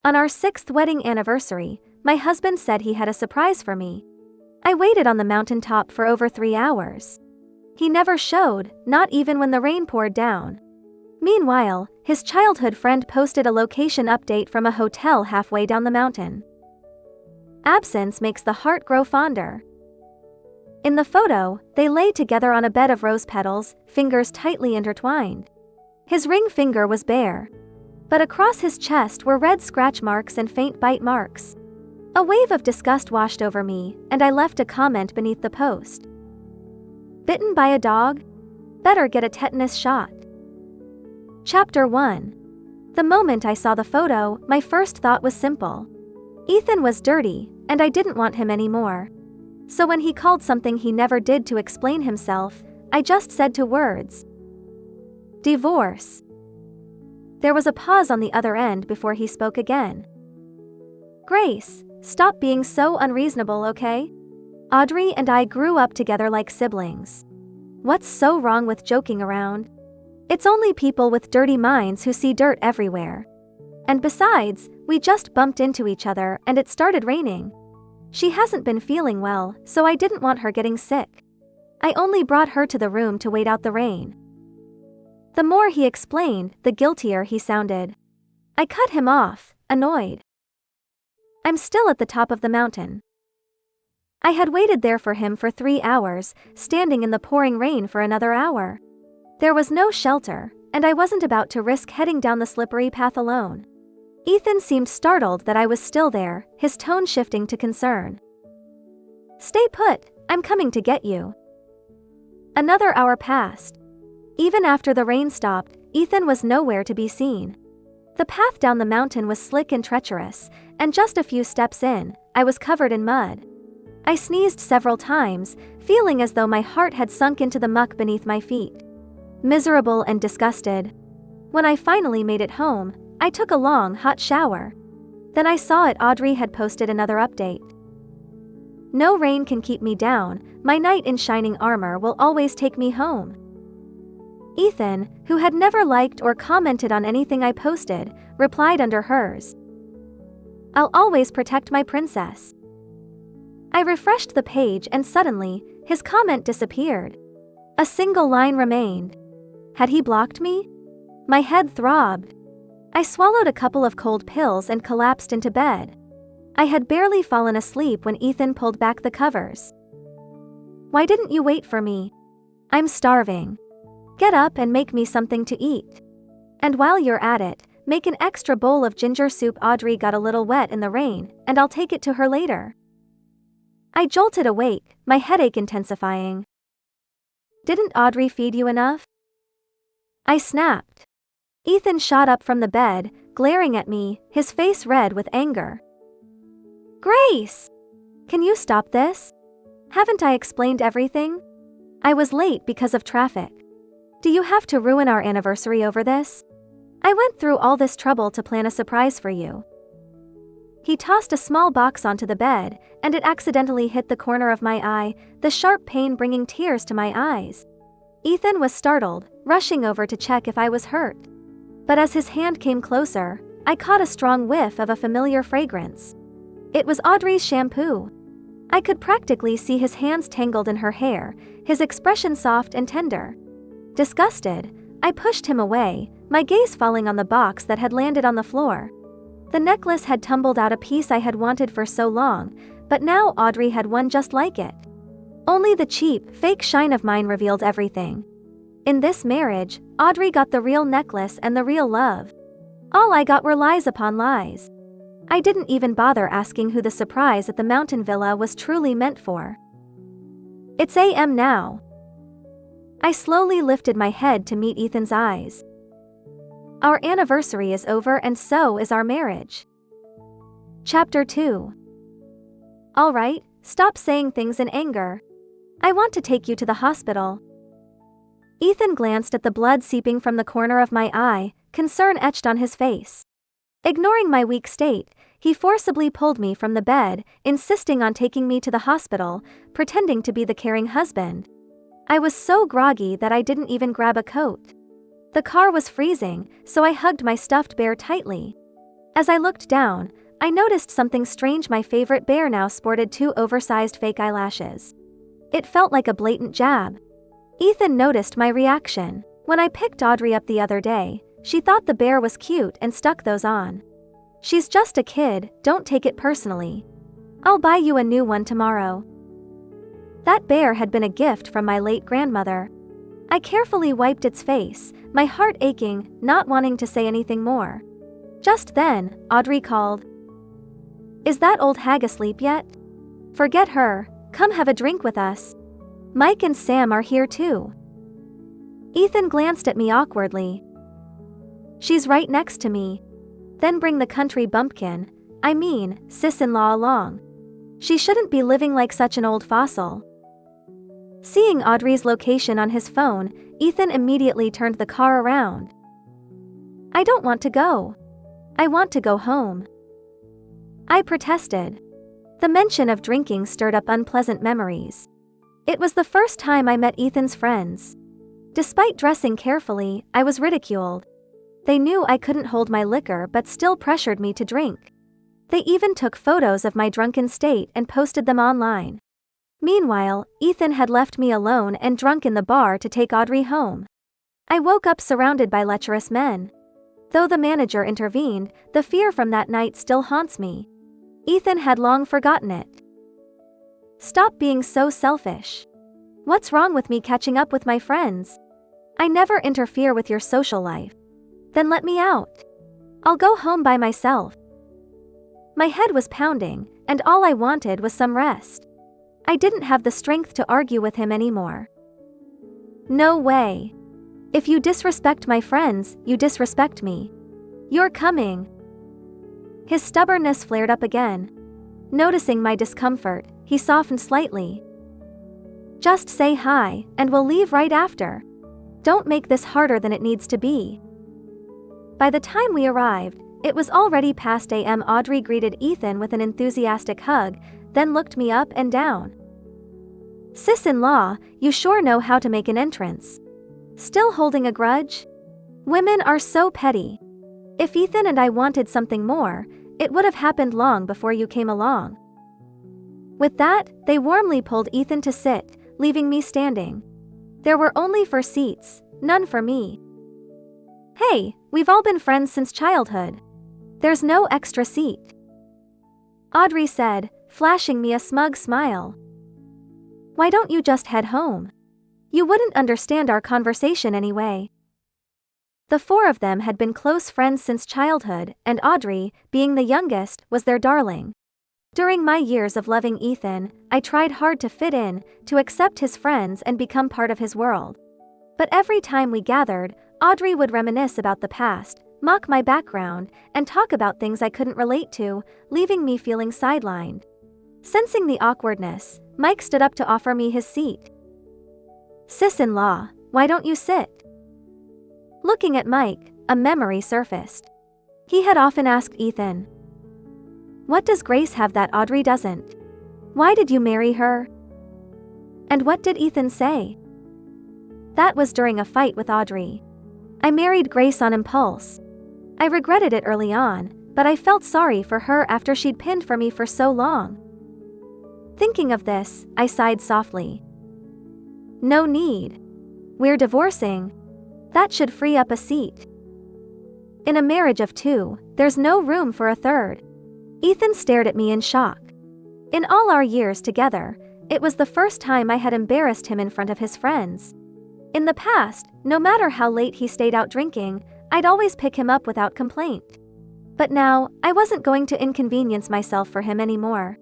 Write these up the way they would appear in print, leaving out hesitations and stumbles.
On our 6th wedding anniversary, my husband said he had a surprise for me. I waited on the mountaintop for over 3 hours. He never showed, not even when the rain poured down. Meanwhile, his childhood friend posted a location update from a hotel halfway down the mountain. Absence makes the heart grow fonder. In the photo, they lay together on a bed of rose petals, fingers tightly intertwined. His ring finger was bare, but across his chest were red scratch marks and faint bite marks. A wave of disgust washed over me, and I left a comment beneath the post. Bitten by a dog? Better get a tetanus shot. Chapter 1. The moment I saw the photo, my first thought was simple. Ethan was dirty, and I didn't want him anymore. So when he called something he never did to explain himself, I just said 2 words. Divorce. There was a pause on the other end before he spoke again. Grace, stop being so unreasonable, okay? Audrey and I grew up together like siblings. What's so wrong with joking around? It's only people with dirty minds who see dirt everywhere. And besides, we just bumped into each other and it started raining. She hasn't been feeling well, so I didn't want her getting sick. I only brought her to the room to wait out the rain. The more he explained, the guiltier he sounded. I cut him off, annoyed. I'm still at the top of the mountain. I had waited there for him for 3 hours, standing in the pouring rain for another hour. There was no shelter, and I wasn't about to risk heading down the slippery path alone. Ethan seemed startled that I was still there, his tone shifting to concern. Stay put, I'm coming to get you. Another hour passed. Even after the rain stopped, Ethan was nowhere to be seen. The path down the mountain was slick and treacherous, and just a few steps in, I was covered in mud. I sneezed several times, feeling as though my heart had sunk into the muck beneath my feet. Miserable and disgusted. When I finally made it home, I took a long, hot shower. Then I saw Audrey had posted another update. No rain can keep me down, my knight in shining armor will always take me home. Ethan, who had never liked or commented on anything I posted, replied under hers. I'll always protect my princess. I refreshed the page and suddenly, his comment disappeared. A single line remained. Had he blocked me? My head throbbed. I swallowed a couple of cold pills and collapsed into bed. I had barely fallen asleep when Ethan pulled back the covers. Why didn't you wait for me? I'm starving. Get up and make me something to eat. And while you're at it, make an extra bowl of ginger soup. Audrey got a little wet in the rain, and I'll take it to her later. I jolted awake, my headache intensifying. Didn't Audrey feed you enough? I snapped. Ethan shot up from the bed, glaring at me, his face red with anger. Grace! Can you stop this? Haven't I explained everything? I was late because of traffic. Do you have to ruin our anniversary over this? I went through all this trouble to plan a surprise for you. He tossed a small box onto the bed, and it accidentally hit the corner of my eye, the sharp pain bringing tears to my eyes. Ethan was startled, rushing over to check if I was hurt. But as his hand came closer, I caught a strong whiff of a familiar fragrance. It was Audrey's shampoo. I could practically see his hands tangled in her hair, his expression soft and tender. Disgusted, I pushed him away, my gaze falling on the box that had landed on the floor. The necklace had tumbled out, a piece I had wanted for so long, but now Audrey had one just like it. Only the cheap, fake shine of mine revealed everything. In this marriage, Audrey got the real necklace and the real love. All I got were lies upon lies. I didn't even bother asking who the surprise at the mountain villa was truly meant for. It's a.m. now. I slowly lifted my head to meet Ethan's eyes. Our anniversary is over and so is our marriage. Chapter 2. All right, stop saying things in anger. I want to take you to the hospital. Ethan glanced at the blood seeping from the corner of my eye, concern etched on his face. Ignoring my weak state, he forcibly pulled me from the bed, insisting on taking me to the hospital, pretending to be the caring husband. I was so groggy that I didn't even grab a coat. The car was freezing, so I hugged my stuffed bear tightly. As I looked down, I noticed something strange. My favorite bear now sported 2 oversized fake eyelashes. It felt like a blatant jab. Ethan noticed my reaction. When I picked Audrey up the other day, she thought the bear was cute and stuck those on. She's just a kid, don't take it personally. I'll buy you a new one tomorrow. That bear had been a gift from my late grandmother. I carefully wiped its face, my heart aching, not wanting to say anything more. Just then, Audrey called. Is that old hag asleep yet? Forget her, come have a drink with us. Mike and Sam are here too. Ethan glanced at me awkwardly. She's right next to me. Then bring the country bumpkin, sis-in-law along. She shouldn't be living like such an old fossil. Seeing Audrey's location on his phone, Ethan immediately turned the car around. I don't want to go. I want to go home. I protested. The mention of drinking stirred up unpleasant memories. It was the first time I met Ethan's friends. Despite dressing carefully, I was ridiculed. They knew I couldn't hold my liquor but still pressured me to drink. They even took photos of my drunken state and posted them online. Meanwhile, Ethan had left me alone and drunk in the bar to take Audrey home. I woke up surrounded by lecherous men. Though the manager intervened, the fear from that night still haunts me. Ethan had long forgotten it. Stop being so selfish. What's wrong with me catching up with my friends? I never interfere with your social life. Then let me out. I'll go home by myself. My head was pounding, and all I wanted was some rest. I didn't have the strength to argue with him anymore. No way. If you disrespect my friends, you disrespect me. You're coming. His stubbornness flared up again. Noticing my discomfort, he softened slightly. Just say hi, and we'll leave right after. Don't make this harder than it needs to be. By the time we arrived, it was already past a.m. Audrey greeted Ethan with an enthusiastic hug, then looked me up and down. Sis-in-law, you sure know how to make an entrance. Still holding a grudge? Women are so petty. If Ethan and I wanted something more, it would have happened long before you came along. With that, they warmly pulled Ethan to sit, leaving me standing. There were only 4 seats, none for me. Hey, we've all been friends since childhood. There's no extra seat. Audrey said, flashing me a smug smile. Why don't you just head home? You wouldn't understand our conversation anyway. The 4 of them had been close friends since childhood, and Audrey, being the youngest, was their darling. During my years of loving Ethan, I tried hard to fit in, to accept his friends and become part of his world. But every time we gathered, Audrey would reminisce about the past, mock my background, and talk about things I couldn't relate to, leaving me feeling sidelined. Sensing the awkwardness, Mike stood up to offer me his seat. Sis-in-law, why don't you sit? Looking at Mike, a memory surfaced. He had often asked Ethan, what does Grace have that Audrey doesn't? Why did you marry her? And what did Ethan say? That was during a fight with Audrey. I married Grace on impulse. I regretted it early on, but I felt sorry for her after she'd pinned for me for so long. Thinking of this, I sighed softly. No need. We're divorcing. That should free up a seat. In a marriage of 2, there's no room for a third. Ethan stared at me in shock. In all our years together, it was the first time I had embarrassed him in front of his friends. In the past, no matter how late he stayed out drinking, I'd always pick him up without complaint. But now, I wasn't going to inconvenience myself for him anymore.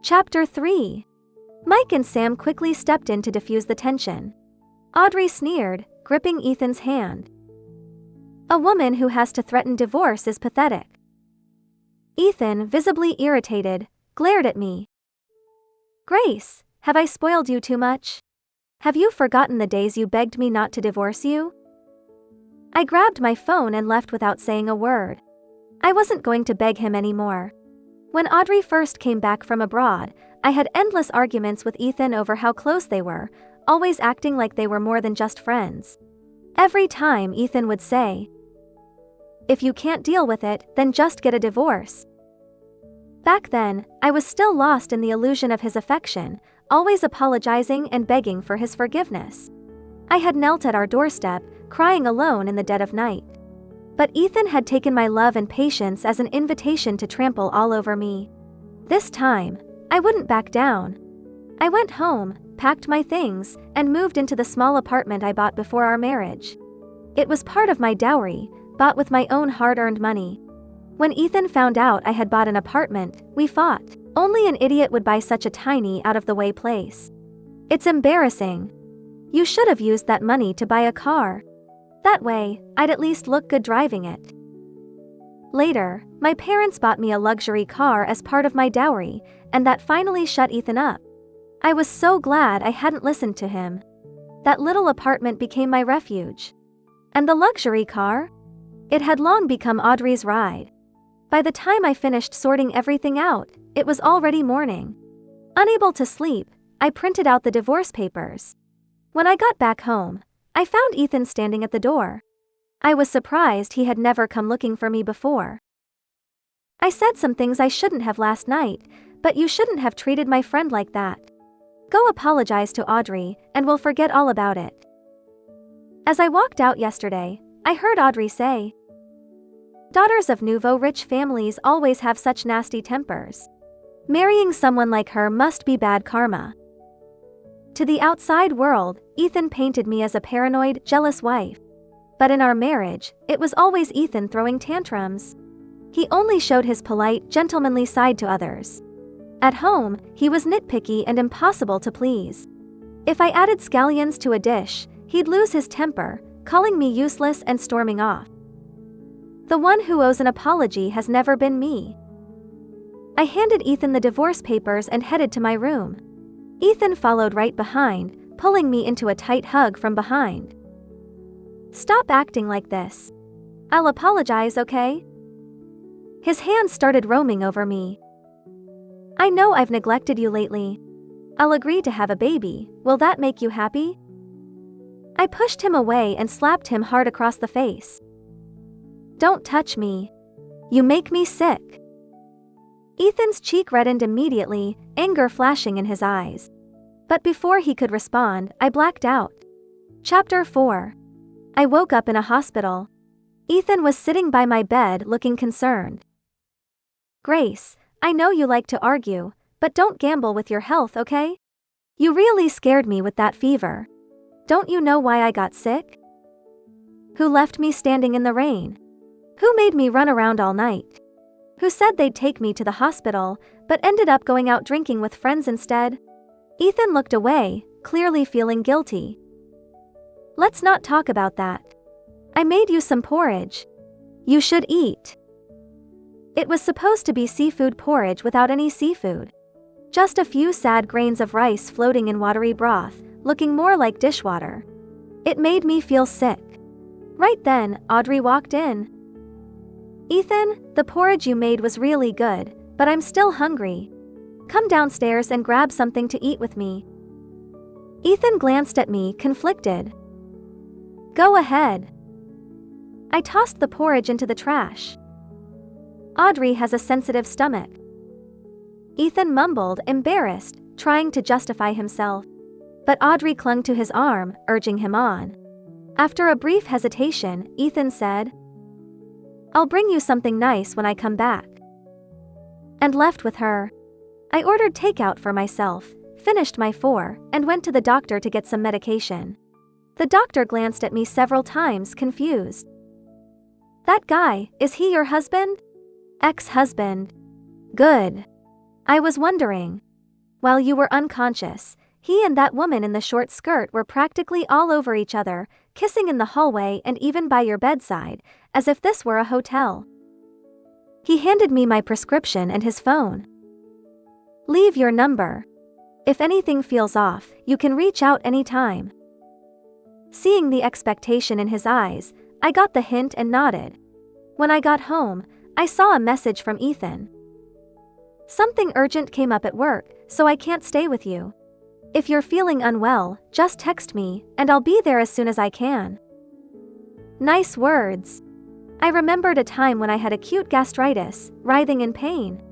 Chapter 3. Mike and Sam quickly stepped in to diffuse the tension. Audrey sneered, gripping Ethan's hand. A woman who has to threaten divorce is pathetic. Ethan, visibly irritated, glared at me. Grace, have I spoiled you too much? Have you forgotten the days you begged me not to divorce you? I grabbed my phone and left without saying a word. I wasn't going to beg him anymore. When Audrey first came back from abroad, I had endless arguments with Ethan over how close they were, always acting like they were more than just friends. Every time Ethan would say, If you can't deal with it, then just get a divorce. Back then, I was still lost in the illusion of his affection, always apologizing and begging for his forgiveness. I had knelt at our doorstep, crying alone in the dead of night. But Ethan had taken my love and patience as an invitation to trample all over me. This time, I wouldn't back down. I went home, packed my things, and moved into the small apartment I bought before our marriage. It was part of my dowry, bought with my own hard-earned money. When Ethan found out I had bought an apartment, we fought. Only an idiot would buy such a tiny, out-of-the-way place. It's embarrassing. You should have used that money to buy a car. That way, I'd at least look good driving it. Later, my parents bought me a luxury car as part of my dowry, and that finally shut Ethan up. I was so glad I hadn't listened to him. That little apartment became my refuge. And the luxury car? It had long become Audrey's ride. By the time I finished sorting everything out, it was already morning. Unable to sleep, I printed out the divorce papers. When I got back home, I found Ethan standing at the door. I was surprised he had never come looking for me before. I said some things I shouldn't have last night, but you shouldn't have treated my friend like that. Go apologize to Audrey, and we'll forget all about it. As I walked out yesterday, I heard Audrey say, "Daughters of nouveau-rich families always have such nasty tempers. Marrying someone like her must be bad karma." To the outside world, Ethan painted me as a paranoid, jealous wife. But in our marriage, it was always Ethan throwing tantrums. He only showed his polite, gentlemanly side to others. At home, he was nitpicky and impossible to please. If I added scallions to a dish, he'd lose his temper, calling me useless and storming off. The one who owes an apology has never been me. I handed Ethan the divorce papers and headed to my room. Ethan followed right behind, pulling me into a tight hug from behind. "Stop acting like this. I'll apologize, okay?" His hands started roaming over me. "I know I've neglected you lately. I'll agree to have a baby. Will that make you happy?" I pushed him away and slapped him hard across the face. "Don't touch me. You make me sick." Ethan's cheek reddened immediately, anger flashing in his eyes. But before he could respond, I blacked out. Chapter 4. I woke up in a hospital. Ethan was sitting by my bed looking concerned. "Grace, I know you like to argue, but don't gamble with your health, okay? You really scared me with that fever. Don't you know why I got sick? Who left me standing in the rain? Who made me run around all night? Who said they'd take me to the hospital, but ended up going out drinking with friends instead?" Ethan looked away, clearly feeling guilty. "Let's not talk about that. I made you some porridge. You should eat." It was supposed to be seafood porridge without any seafood. Just a few sad grains of rice floating in watery broth, looking more like dishwater. It made me feel sick. Right then, Audrey walked in. "Ethan, the porridge you made was really good, but I'm still hungry. Come downstairs and grab something to eat with me." Ethan glanced at me, conflicted. "Go ahead." I tossed the porridge into the trash. "Audrey has a sensitive stomach." Ethan mumbled, embarrassed, trying to justify himself. But Audrey clung to his arm, urging him on. After a brief hesitation, Ethan said, "I'll bring you something nice when I come back." And left with her. I ordered takeout for myself, finished my 4, and went to the doctor to get some medication. The doctor glanced at me several times, confused. "That guy, is he your husband?" "Ex-husband." "Good. I was wondering. While you were unconscious, he and that woman in the short skirt were practically all over each other, kissing in the hallway and even by your bedside, as if this were a hotel." He handed me my prescription and his phone. "Leave your number. If anything feels off, you can reach out anytime." Seeing the expectation in his eyes, I got the hint and nodded. When I got home, I saw a message from Ethan. "Something urgent came up at work, so I can't stay with you. If you're feeling unwell, just text me, and I'll be there as soon as I can." Nice words. I remembered a time when I had acute gastritis, writhing in pain.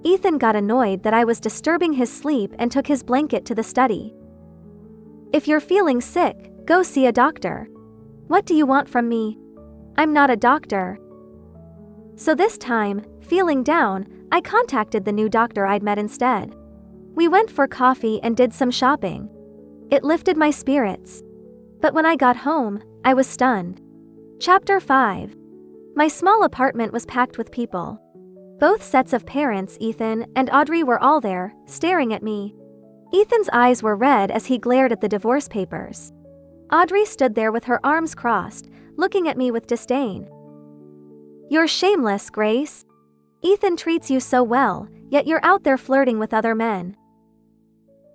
Ethan got annoyed that I was disturbing his sleep and took his blanket to the study. If you're feeling sick, go see a doctor. What do you want from me? I'm not a doctor. So this time, feeling down, I contacted the new doctor I'd met instead. We went for coffee and did some shopping. It lifted my spirits. But when I got home, I was stunned. Chapter 5. My small apartment was packed with people. Both sets of parents, Ethan and Audrey, were all there, staring at me. Ethan's eyes were red as he glared at the divorce papers. Audrey stood there with her arms crossed, looking at me with disdain. You're shameless, Grace. Ethan treats you so well, yet you're out there flirting with other men.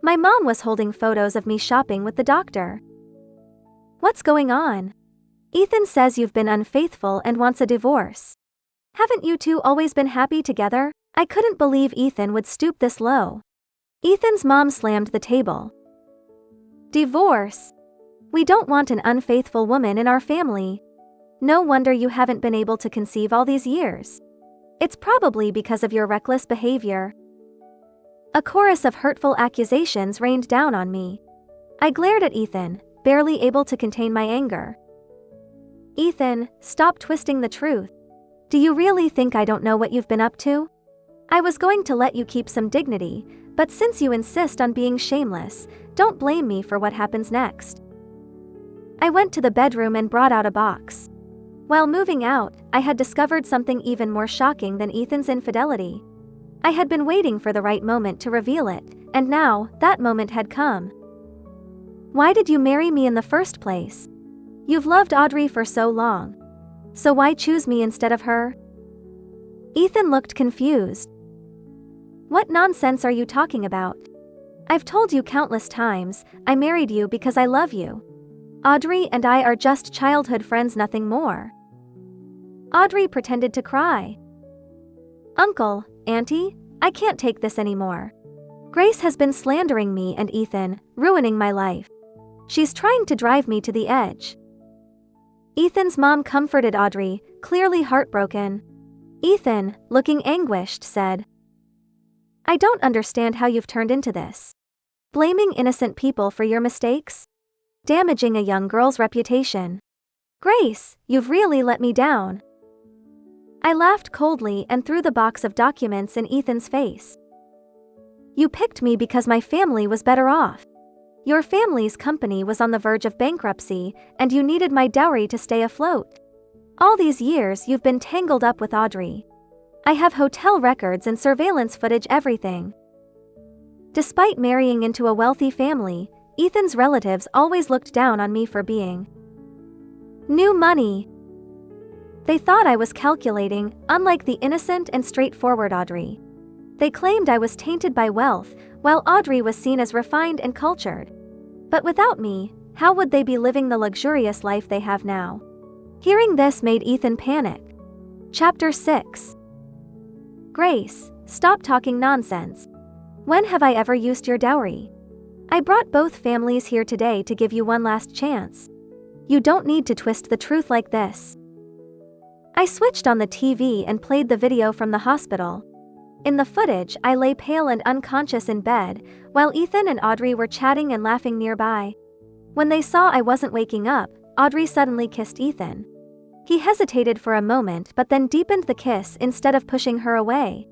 My mom was holding photos of me shopping with the doctor. What's going on? Ethan says you've been unfaithful and wants a divorce. Haven't you two always been happy together? I couldn't believe Ethan would stoop this low. Ethan's mom slammed the table. Divorce? We don't want an unfaithful woman in our family. No wonder you haven't been able to conceive all these years. It's probably because of your reckless behavior. A chorus of hurtful accusations rained down on me. I glared at Ethan, barely able to contain my anger. Ethan, stop twisting the truth. Do you really think I don't know what you've been up to? I was going to let you keep some dignity, but since you insist on being shameless, don't blame me for what happens next. I went to the bedroom and brought out a box. While moving out, I had discovered something even more shocking than Ethan's infidelity. I had been waiting for the right moment to reveal it, and now, that moment had come. Why did you marry me in the first place? You've loved Audrey for so long. So why choose me instead of her? Ethan looked confused. What nonsense are you talking about? I've told you countless times, I married you because I love you. Audrey and I are just childhood friends, nothing more. Audrey pretended to cry. Uncle, Auntie, I can't take this anymore. Grace has been slandering me and Ethan, ruining my life. She's trying to drive me to the edge. Ethan's mom comforted Audrey, clearly heartbroken. Ethan, looking anguished, said, I don't understand how you've turned into this. Blaming innocent people for your mistakes? Damaging a young girl's reputation. Grace, you've really let me down. I laughed coldly and threw the box of documents in Ethan's face. You picked me because my family was better off. Your family's company was on the verge of bankruptcy, and you needed my dowry to stay afloat. All these years you've been tangled up with Audrey. I have hotel records and surveillance footage, everything. Despite marrying into a wealthy family, Ethan's relatives always looked down on me for being new money. They thought I was calculating, unlike the innocent and straightforward Audrey. They claimed I was tainted by wealth, while Audrey was seen as refined and cultured. But without me, how would they be living the luxurious life they have now? Hearing this made Ethan panic. Chapter 6. Grace, stop talking nonsense. When have I ever used your dowry? I brought both families here today to give you one last chance. You don't need to twist the truth like this. I switched on the TV and played the video from the hospital. In the footage, I lay pale and unconscious in bed, while Ethan and Audrey were chatting and laughing nearby. When they saw I wasn't waking up, Audrey suddenly kissed Ethan. He hesitated for a moment but then deepened the kiss instead of pushing her away.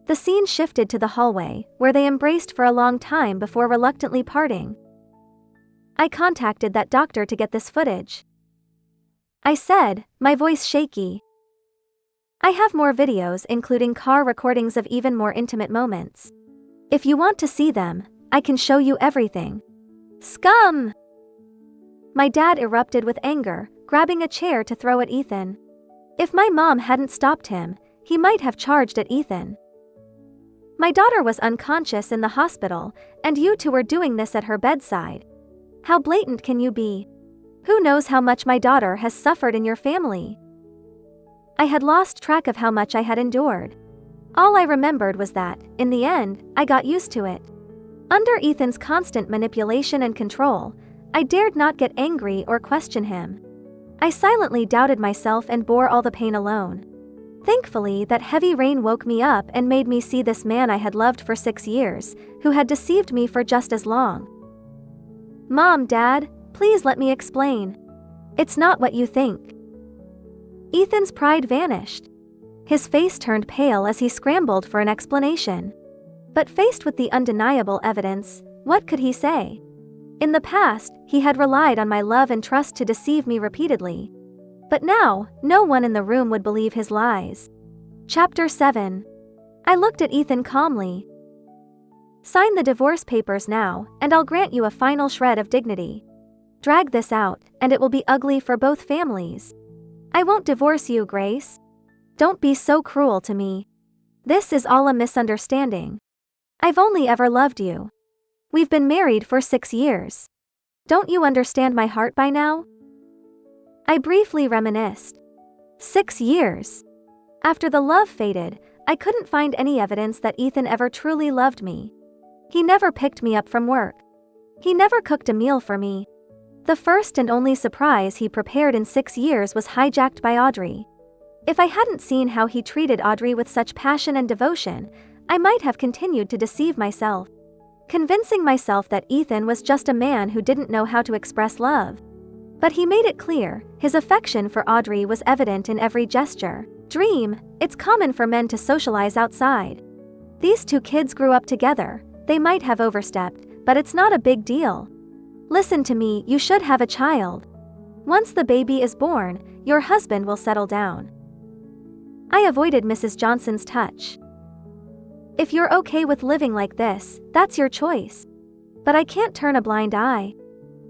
The scene shifted to the hallway, where they embraced for a long time before reluctantly parting. I contacted that doctor to get this footage. I said, my voice shaky. I have more videos, including car recordings of even more intimate moments. If you want to see them, I can show you everything. Scum! My dad erupted with anger, grabbing a chair to throw at Ethan. If my mom hadn't stopped him, he might have charged at Ethan. My daughter was unconscious in the hospital, and you two were doing this at her bedside. How blatant can you be? Who knows how much my daughter has suffered in your family? I had lost track of how much I had endured. All I remembered was that, in the end, I got used to it. Under Ethan's constant manipulation and control, I dared not get angry or question him. I silently doubted myself and bore all the pain alone. Thankfully, that heavy rain woke me up and made me see this man I had loved for 6 years, who had deceived me for just as long. Mom, Dad, please let me explain. It's not what you think. Ethan's pride vanished. His face turned pale as he scrambled for an explanation. But faced with the undeniable evidence, what could he say? In the past, he had relied on my love and trust to deceive me repeatedly. But now, no one in the room would believe his lies. Chapter 7. I looked at Ethan calmly. Sign the divorce papers now, and I'll grant you a final shred of dignity. Drag this out, and it will be ugly for both families. I won't divorce you, Grace. Don't be so cruel to me. This is all a misunderstanding. I've only ever loved you. We've been married for 6 years. Don't you understand my heart by now? I briefly reminisced. 6 years. After the love faded, I couldn't find any evidence that Ethan ever truly loved me. He never picked me up from work. He never cooked a meal for me. The first and only surprise he prepared in 6 years was hijacked by Audrey. If I hadn't seen how he treated Audrey with such passion and devotion, I might have continued to deceive myself, convincing myself that Ethan was just a man who didn't know how to express love. But he made it clear, his affection for Audrey was evident in every gesture. Dream, it's common for men to socialize outside. These two kids grew up together, they might have overstepped, but it's not a big deal. Listen to me, you should have a child. Once the baby is born, your husband will settle down. I avoided Mrs. Johnson's touch. If you're okay with living like this, that's your choice. But I can't turn a blind eye.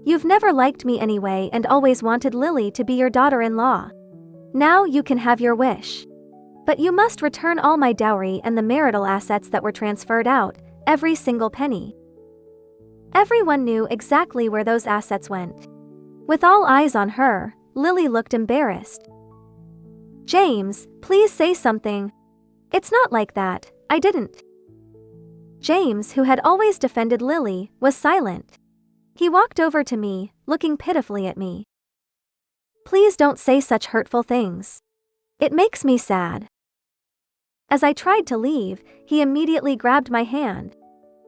You've never liked me anyway and always wanted Lily to be your daughter-in-law. Now you can have your wish. But you must return all my dowry and the marital assets that were transferred out, every single penny. Everyone knew exactly where those assets went. With all eyes on her, Lily looked embarrassed. James, please say something. It's not like that, I didn't. James, who had always defended Lily, was silent. He walked over to me, looking pitifully at me. Please don't say such hurtful things. It makes me sad. As I tried to leave, he immediately grabbed my hand.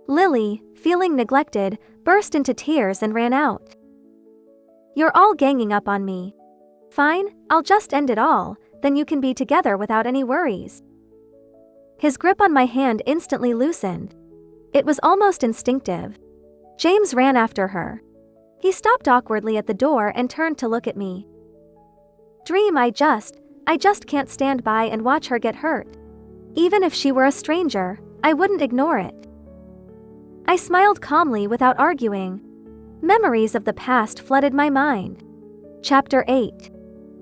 Lily, feeling neglected, burst into tears and ran out. You're all ganging up on me. Fine, I'll just end it all, then you can be together without any worries. His grip on my hand instantly loosened. It was almost instinctive. James ran after her. He stopped awkwardly at the door and turned to look at me. Dream, I just can't stand by and watch her get hurt. Even if she were a stranger, I wouldn't ignore it. I smiled calmly without arguing. Memories of the past flooded my mind. Chapter 8.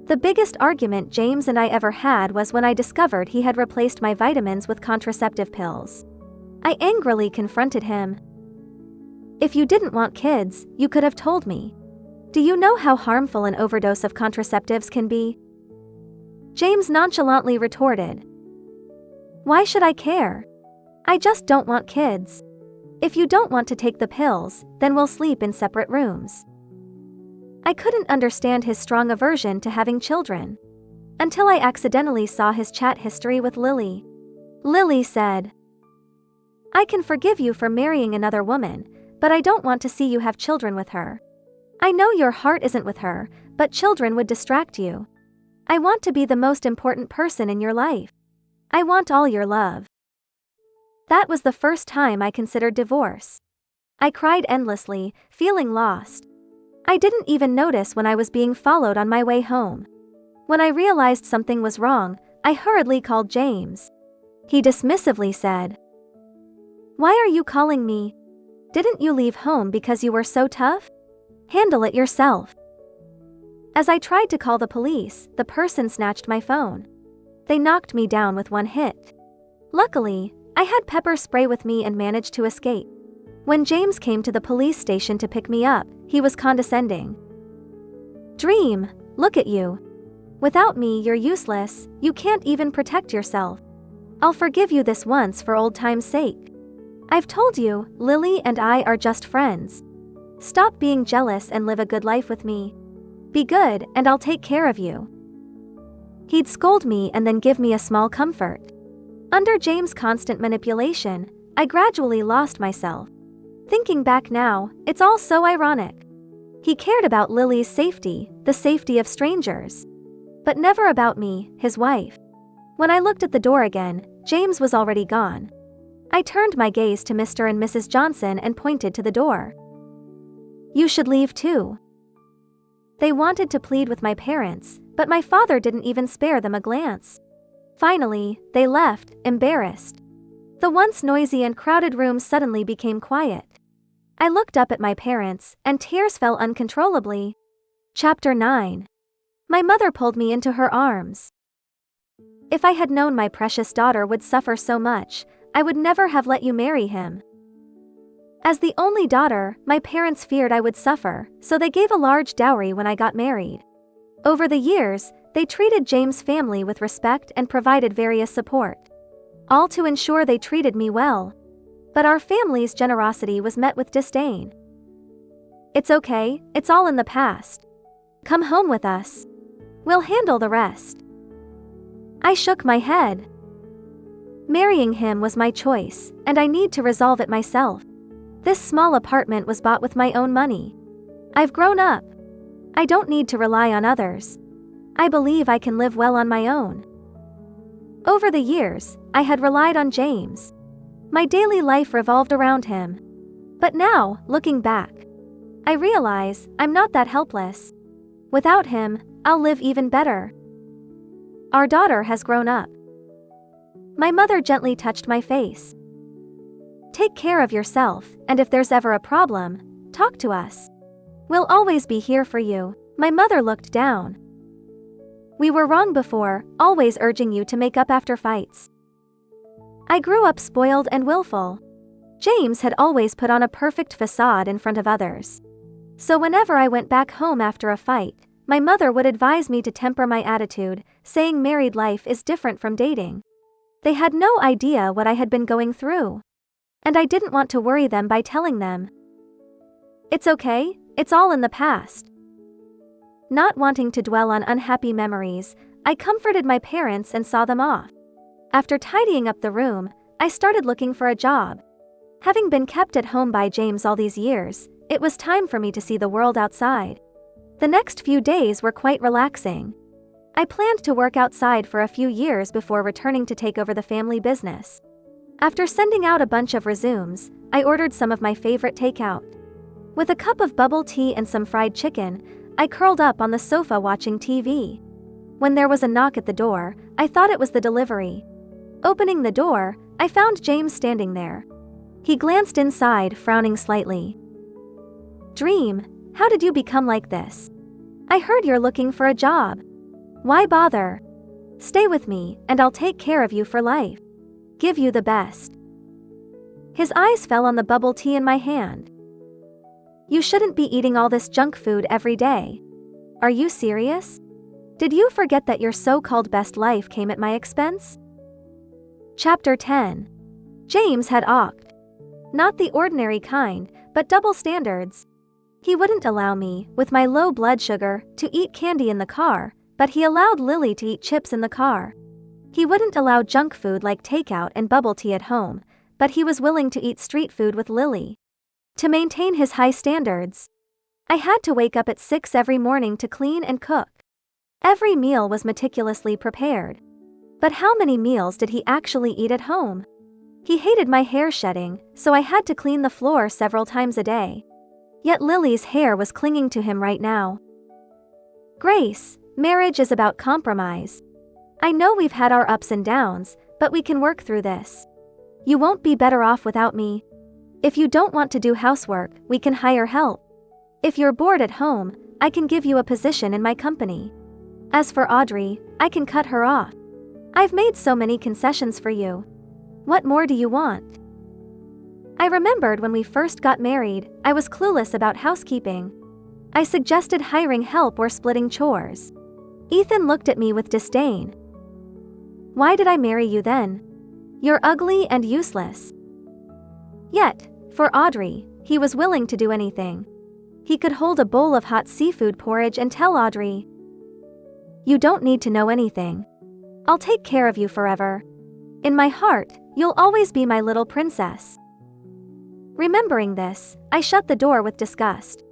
The biggest argument James and I ever had was when I discovered he had replaced my vitamins with contraceptive pills. I angrily confronted him. If you didn't want kids, you could have told me. Do you know how harmful an overdose of contraceptives can be? James nonchalantly retorted. Why should I care? I just don't want kids. If you don't want to take the pills, then we'll sleep in separate rooms. I couldn't understand his strong aversion to having children. Until I accidentally saw his chat history with Lily. Lily said, I can forgive you for marrying another woman, but I don't want to see you have children with her. I know your heart isn't with her, but children would distract you. I want to be the most important person in your life. I want all your love. That was the first time I considered divorce. I cried endlessly, feeling lost. I didn't even notice when I was being followed on my way home. When I realized something was wrong, I hurriedly called James. He dismissively said, Why are you calling me? Didn't you leave home because you were so tough? Handle it yourself. As I tried to call the police, the person snatched my phone. They knocked me down with one hit. Luckily, I had pepper spray with me and managed to escape. When James came to the police station to pick me up, he was condescending. Dream, look at you. Without me, you're useless, you can't even protect yourself. I'll forgive you this once for old time's sake. I've told you, Lily and I are just friends. Stop being jealous and live a good life with me. Be good and I'll take care of you. He'd scold me and then give me a small comfort. Under James' constant manipulation, I gradually lost myself. Thinking back now, it's all so ironic. He cared about Lily's safety, the safety of strangers. But never about me, his wife. When I looked at the door again, James was already gone. I turned my gaze to Mr. and Mrs. Johnson and pointed to the door. You should leave too. They wanted to plead with my parents, but my father didn't even spare them a glance. Finally, they left, embarrassed. The once noisy and crowded room suddenly became quiet. I looked up at my parents, and tears fell uncontrollably. Chapter 9. My mother pulled me into her arms. If I had known my precious daughter would suffer so much, I would never have let you marry him. As the only daughter, my parents feared I would suffer, so they gave a large dowry when I got married. Over the years, they treated James' family with respect and provided various support. All to ensure they treated me well. But our family's generosity was met with disdain. It's okay, it's all in the past. Come home with us. We'll handle the rest. I shook my head. Marrying him was my choice, and I need to resolve it myself. This small apartment was bought with my own money. I've grown up. I don't need to rely on others. I believe I can live well on my own. Over the years, I had relied on James. My daily life revolved around him. But now, looking back, I realize I'm not that helpless. Without him, I'll live even better. Our daughter has grown up. My mother gently touched my face. Take care of yourself, and if there's ever a problem, talk to us. We'll always be here for you. My mother looked down. We were wrong before, always urging you to make up after fights. I grew up spoiled and willful. James had always put on a perfect facade in front of others. So whenever I went back home after a fight, my mother would advise me to temper my attitude, saying married life is different from dating. They had no idea what I had been going through. And I didn't want to worry them by telling them. It's okay, it's all in the past. Not wanting to dwell on unhappy memories, I comforted my parents and saw them off. After tidying up the room, I started looking for a job. Having been kept at home by James all these years, it was time for me to see the world outside. The next few days were quite relaxing. I planned to work outside for a few years before returning to take over the family business. After sending out a bunch of resumes, I ordered some of my favorite takeout. With a cup of bubble tea and some fried chicken, I curled up on the sofa watching TV. When there was a knock at the door, I thought it was the delivery. Opening the door, I found James standing there. He glanced inside, frowning slightly. Dream, how did you become like this? I heard you're looking for a job. Why bother? Stay with me, and I'll take care of you for life. Give you the best. His eyes fell on the bubble tea in my hand. You shouldn't be eating all this junk food every day. Are you serious? Did you forget that your so-called best life came at my expense? Chapter 10. James had awked. Not the ordinary kind, but double standards. He wouldn't allow me, with my low blood sugar, to eat candy in the car, but he allowed Lily to eat chips in the car. He wouldn't allow junk food like takeout and bubble tea at home, but he was willing to eat street food with Lily. To maintain his high standards, I had to wake up at 6 every morning to clean and cook. Every meal was meticulously prepared. But how many meals did he actually eat at home? He hated my hair shedding, so I had to clean the floor several times a day. Yet Lily's hair was clinging to him right now. Grace, marriage is about compromise. I know we've had our ups and downs, but we can work through this. You won't be better off without me. If you don't want to do housework, we can hire help. If you're bored at home, I can give you a position in my company. As for Audrey, I can cut her off. I've made so many concessions for you. What more do you want? I remembered when we first got married, I was clueless about housekeeping. I suggested hiring help or splitting chores. Ethan looked at me with disdain. Why did I marry you then? You're ugly and useless. Yet, for Audrey, he was willing to do anything. He could hold a bowl of hot seafood porridge and tell Audrey, "You don't need to know anything. I'll take care of you forever. In my heart, you'll always be my little princess." Remembering this, I shut the door with disgust.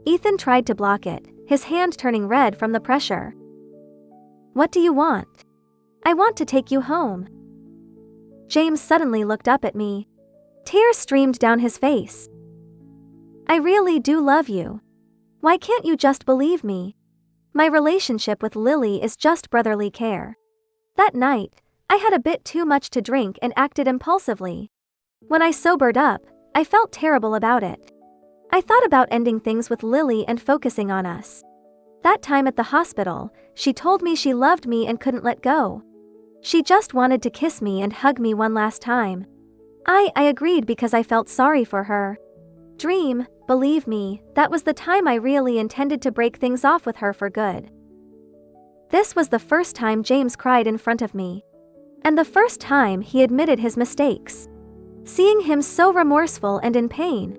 Ethan tried to block it, his hand turning red from the pressure. "What do you want?" "I want to take you home." James suddenly looked up at me. Tears streamed down his face. "I really do love you. Why can't you just believe me? My relationship with Lily is just brotherly care." That night, I had a bit too much to drink and acted impulsively. When I sobered up, I felt terrible about it. I thought about ending things with Lily and focusing on us. That time at the hospital, she told me she loved me and couldn't let go. She just wanted to kiss me and hug me one last time. I agreed because I felt sorry for her. Dream, believe me, that was the time I really intended to break things off with her for good. This was the first time James cried in front of me. And the first time he admitted his mistakes. Seeing him so remorseful and in pain,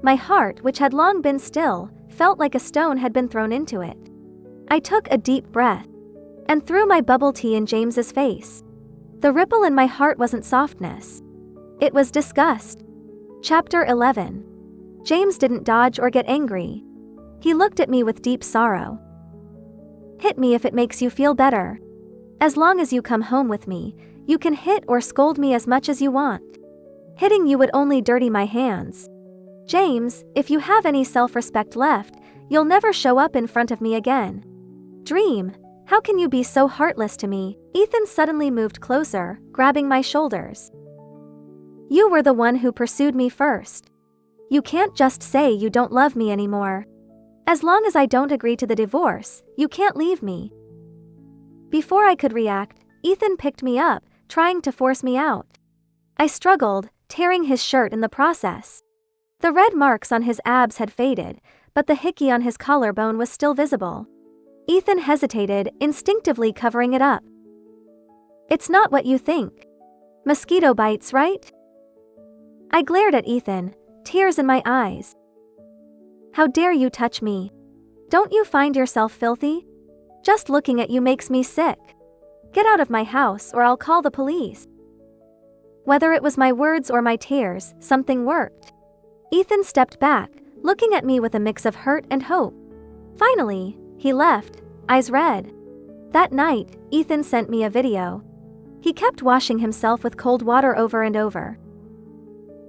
my heart, which had long been still, felt like a stone had been thrown into it. I took a deep breath and threw my bubble tea in James's face. The ripple in my heart wasn't softness. It was disgust. Chapter 11. James didn't dodge or get angry. He looked at me with deep sorrow. "Hit me if it makes you feel better. As long as you come home with me, you can hit or scold me as much as you want. Hitting you would only dirty my hands. James, if you have any self-respect left, you'll never show up in front of me again." "Dream, how can you be so heartless to me?" Ethan suddenly moved closer, grabbing my shoulders. "You were the one who pursued me first. You can't just say you don't love me anymore. As long as I don't agree to the divorce, you can't leave me." Before I could react, Ethan picked me up, trying to force me out. I struggled, tearing his shirt in the process. The red marks on his abs had faded, but the hickey on his collarbone was still visible. Ethan hesitated, instinctively covering it up. "It's not what you think. Mosquito bites, right?" I glared at Ethan, tears in my eyes. "How dare you touch me? Don't you find yourself filthy? Just looking at you makes me sick. Get out of my house or I'll call the police." Whether it was my words or my tears, something worked. Ethan stepped back, looking at me with a mix of hurt and hope. Finally, he left, eyes red. That night, Ethan sent me a video. He kept washing himself with cold water over and over.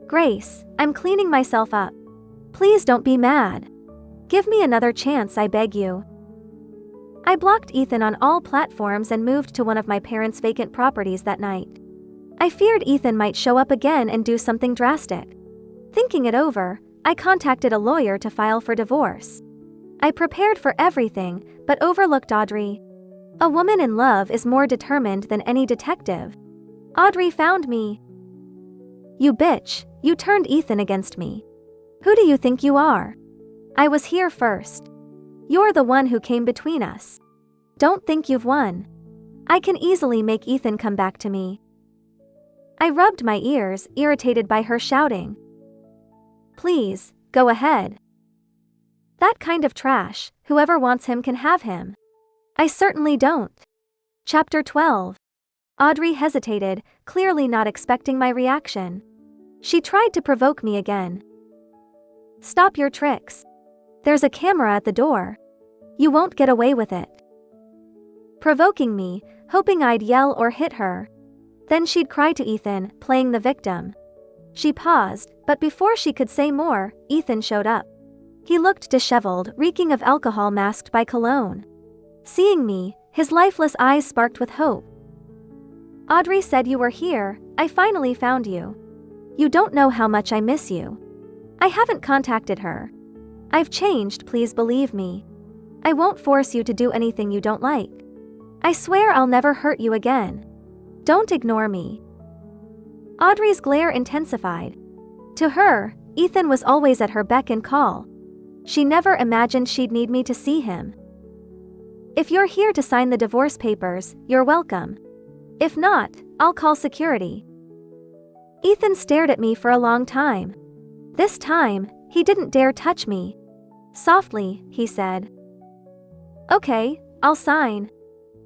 "Grace, I'm cleaning myself up. Please don't be mad. Give me another chance, I beg you." I blocked Ethan on all platforms and moved to one of my parents' vacant properties that night. I feared Ethan might show up again and do something drastic. Thinking it over, I contacted a lawyer to file for divorce. I prepared for everything, but overlooked Audrey. A woman in love is more determined than any detective. Audrey found me. "You bitch, you turned Ethan against me. Who do you think you are? I was here first. You're the one who came between us. Don't think you've won. I can easily make Ethan come back to me." I rubbed my ears, irritated by her shouting. "Please, go ahead. That kind of trash, whoever wants him can have him. I certainly don't." Chapter 12. Audrey hesitated, clearly not expecting my reaction. She tried to provoke me again. "Stop your tricks. There's a camera at the door. You won't get away with it." Provoking me, hoping I'd yell or hit her. Then she'd cry to Ethan, playing the victim. She paused, but before she could say more, Ethan showed up. He looked disheveled, reeking of alcohol masked by cologne. Seeing me, his lifeless eyes sparked with hope. "Audrey said you were here. I finally found you. You don't know how much I miss you. I haven't contacted her. I've changed, please believe me. I won't force you to do anything you don't like. I swear I'll never hurt you again. Don't ignore me." Audrey's glare intensified. To her, Ethan was always at her beck and call. She never imagined she'd need me to see him. "If you're here to sign the divorce papers, you're welcome. If not, I'll call security." Ethan stared at me for a long time. This time, he didn't dare touch me. Softly, he said. Okay, I'll sign.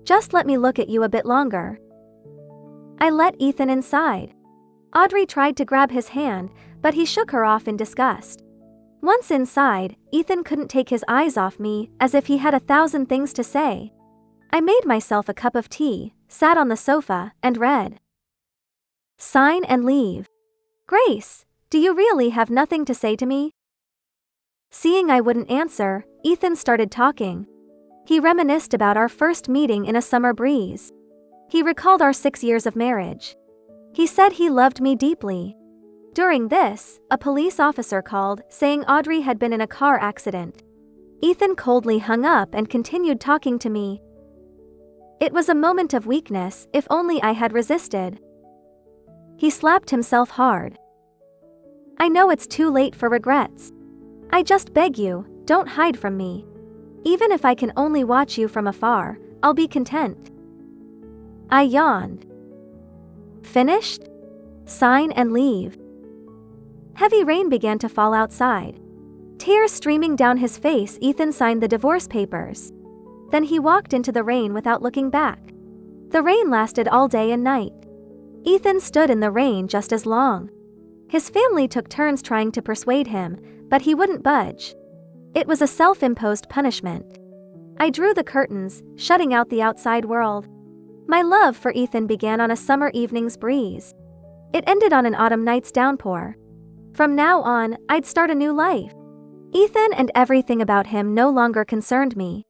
Just let me look at you a bit longer. I let Ethan inside. Audrey tried to grab his hand, but he shook her off in disgust. Once inside, Ethan couldn't take his eyes off me, as if he had 1,000 things to say. I made myself a cup of tea, sat on the sofa, and read. Sign and leave. Grace, do you really have nothing to say to me? Seeing I wouldn't answer, Ethan started talking. He reminisced about our first meeting in a summer breeze. He recalled our 6 years of marriage. He said he loved me deeply. During this, a police officer called, saying Audrey had been in a car accident. Ethan coldly hung up and continued talking to me. It was a moment of weakness, if only I had resisted. He slapped himself hard. I know it's too late for regrets. I just beg you, don't hide from me. Even if I can only watch you from afar, I'll be content. I yawned. Finished? Sign and leave. Heavy rain began to fall outside. Tears streaming down his face, Ethan signed the divorce papers. Then he walked into the rain without looking back. The rain lasted all day and night. Ethan stood in the rain just as long. His family took turns trying to persuade him, but he wouldn't budge. It was a self-imposed punishment. I drew the curtains, shutting out the outside world. My love for Ethan began on a summer evening's breeze. It ended on an autumn night's downpour. From now on, I'd start a new life. Ethan and everything about him no longer concerned me.